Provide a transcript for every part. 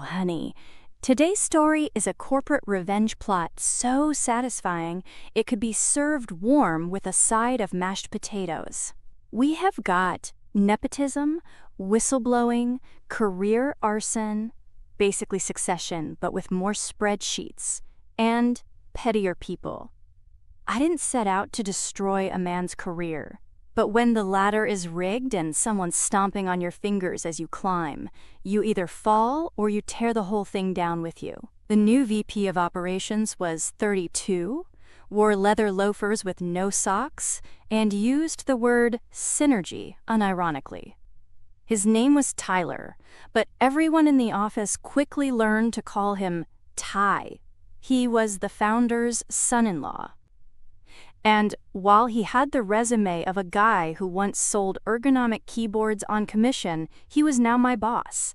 honey. Today's story is a corporate revenge plot so satisfying it could be served warm with a side of mashed potatoes. We have got nepotism, whistleblowing, career arson, basically Succession, but with more spreadsheets, and pettier people. I didn't set out to destroy a man's career. But when the ladder is rigged and someone's stomping on your fingers as you climb, you either fall or you tear the whole thing down with you. The new VP of Operations was 32, wore leather loafers with no socks, and used the word synergy unironically. His name was Tyler, but everyone in the office quickly learned to call him Ty. He was the founder's son-in-law. And while he had the resume of a guy who once sold ergonomic keyboards on commission, he was now my boss.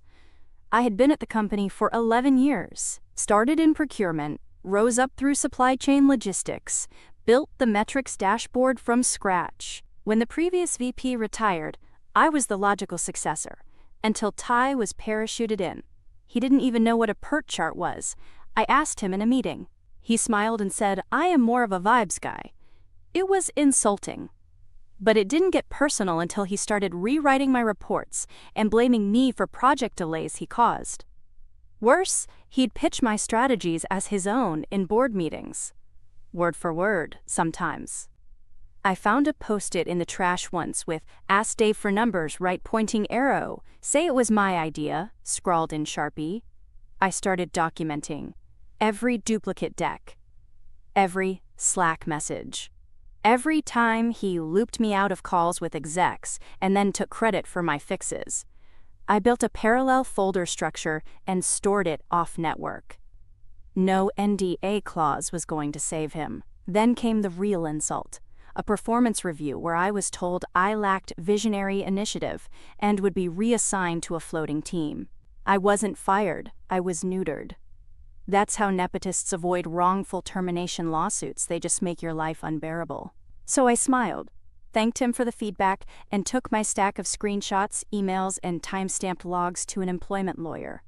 I had been at the company for 11 years, started in procurement, rose up through supply chain logistics, built the metrics dashboard from scratch. When the previous VP retired, I was the logical successor, until Ty was parachuted in. He didn't even know what a PERT chart was. I asked him in a meeting. He smiled and said, "I am more of a vibes guy." It was insulting. But it didn't get personal until he started rewriting my reports and blaming me for project delays he caused. Worse, he'd pitch my strategies as his own in board meetings. Word for word, sometimes. I found a post-it in the trash once with "Ask Dave for numbers, right pointing arrow. Say it was my idea," scrawled in Sharpie. I started documenting every duplicate deck, every Slack message. Every time he looped me out of calls with execs and then took credit for my fixes. I built a parallel folder structure and stored it off-network. No NDA clause was going to save him. Then came the real insult, a performance review where I was told I lacked visionary initiative and would be reassigned to a floating team. I wasn't fired, I was neutered. That's how nepotists avoid wrongful termination lawsuits. They just make your life unbearable. So I smiled, thanked him for the feedback, and took my stack of screenshots, emails, and time-stamped logs to an employment lawyer.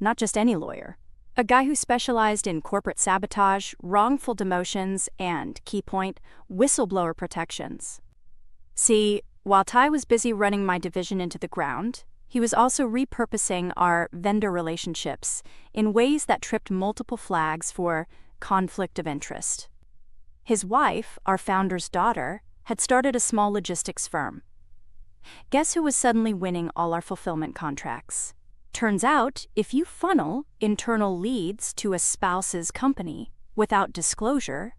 Not just any lawyer. A guy who specialized in corporate sabotage, wrongful demotions, and, key point, whistleblower protections. See, while Ty was busy running my division into the ground, he was also repurposing our vendor relationships in ways that tripped multiple flags for conflict of interest. His wife, our founder's daughter, had started a small logistics firm. Guess who was suddenly winning all our fulfillment contracts? Turns out, if you funnel internal leads to a spouse's company without disclosure,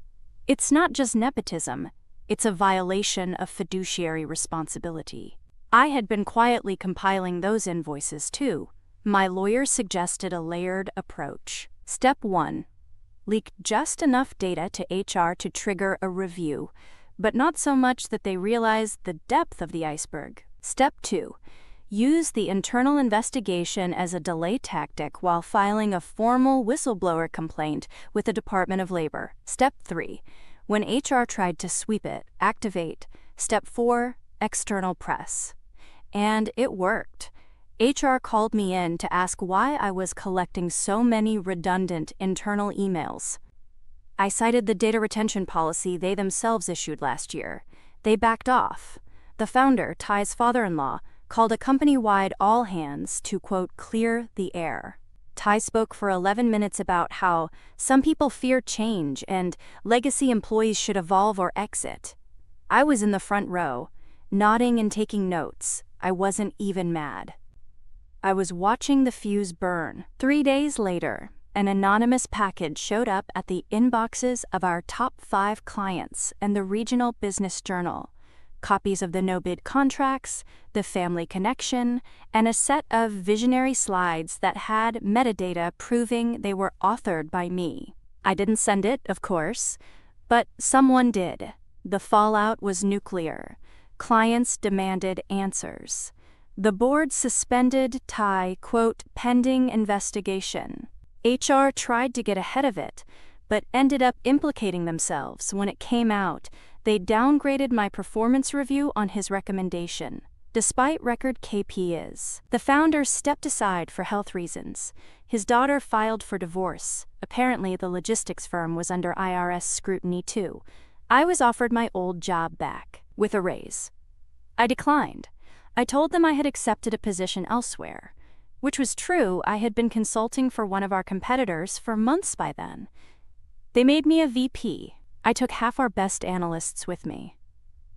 it's not just nepotism, it's a violation of fiduciary responsibility. I had been quietly compiling those invoices too. My lawyer suggested a layered approach. Step 1. Leak just enough data to HR to trigger a review, but not so much that they realize the depth of the iceberg. Step 2. Use the internal investigation as a delay tactic while filing a formal whistleblower complaint with the Department of Labor. Step 3. When HR tried to sweep it, activate. Step 4. External press. And it worked. HR called me in to ask why I was collecting so many redundant internal emails. I cited the data retention policy they themselves issued last year. They backed off. The founder, Ty's father-in-law, called a company-wide all-hands to, quote, clear the air. Ty spoke for 11 minutes about how some people fear change and legacy employees should evolve or exit. I was in the front row, nodding and taking notes. I wasn't even mad. I was watching the fuse burn. 3 days later, an anonymous package showed up at the inboxes of our top 5 clients and the Regional Business Journal. Copies of the no-bid contracts, the family connection, and a set of visionary slides that had metadata proving they were authored by me. I didn't send it, of course, but someone did. The fallout was nuclear. Clients demanded answers. The board suspended Ty, quote, pending investigation. HR tried to get ahead of it, but ended up implicating themselves when it came out. They downgraded my performance review on his recommendation. despite record KP is. The founder stepped aside for health reasons. His daughter filed for divorce. Apparently, the logistics firm was under IRS scrutiny too. I was offered my old job back, with a raise. I declined. I told them I had accepted a position elsewhere, which was true. I had been consulting for one of our competitors for months by then. They made me a VP. I took half our best analysts with me.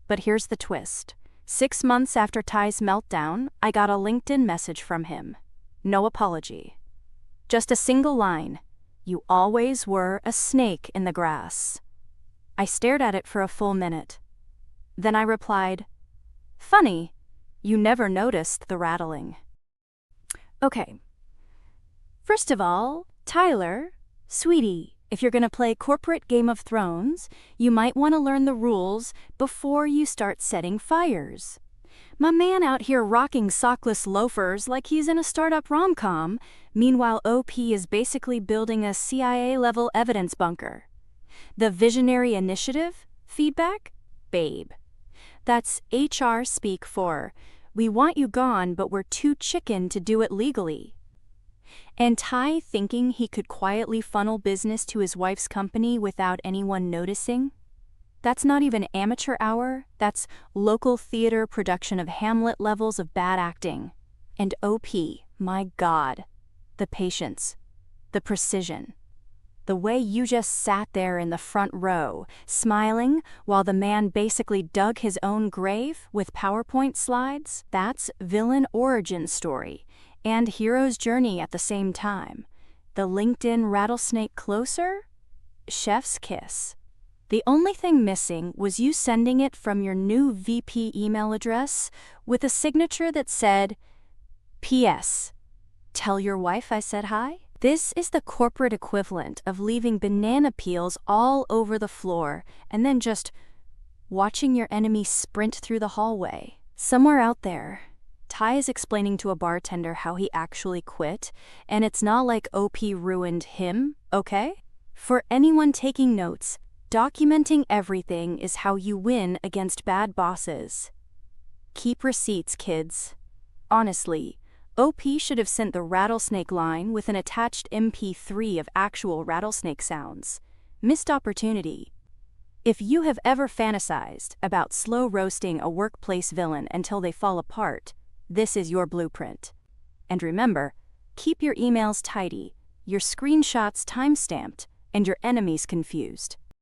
But here's the twist. 6 months after Ty's meltdown, I got a LinkedIn message from him. No apology. Just a single line. You always were a snake in the grass. I stared at it for a full minute. Then I replied, "Funny, you never noticed the rattling." Okay. First of all, Tyler, sweetie, if you're gonna play corporate Game of Thrones, you might want to learn the rules before you start setting fires. My man out here rocking sockless loafers like he's in a startup rom-com. Meanwhile, OP is basically building a CIA-level evidence bunker. The visionary initiative? Feedback? Babe. That's HR speak for, we want you gone, but we're too chicken to do it legally. And Ty thinking he could quietly funnel business to his wife's company without anyone noticing? That's not even amateur hour, that's local theater production of Hamlet levels of bad acting. And OP, my God, the patience, the precision. The way you just sat there in the front row, smiling, while the man basically dug his own grave with PowerPoint slides, that's villain origin story and hero's journey at the same time. The LinkedIn rattlesnake closer? Chef's kiss. The only thing missing was you sending it from your new VP email address with a signature that said, "P.S. Tell your wife I said hi." This is the corporate equivalent of leaving banana peels all over the floor and then just watching your enemy sprint through the hallway. Somewhere out there, Ty is explaining to a bartender how he actually quit, and it's not like OP ruined him, okay? For anyone taking notes, documenting everything is how you win against bad bosses. Keep receipts, kids. Honestly, OP should have sent the rattlesnake line with an attached MP3 of actual rattlesnake sounds. Missed opportunity. If you have ever fantasized about slow roasting a workplace villain until they fall apart, this is your blueprint. And remember, keep your emails tidy, your screenshots time-stamped, and your enemies confused.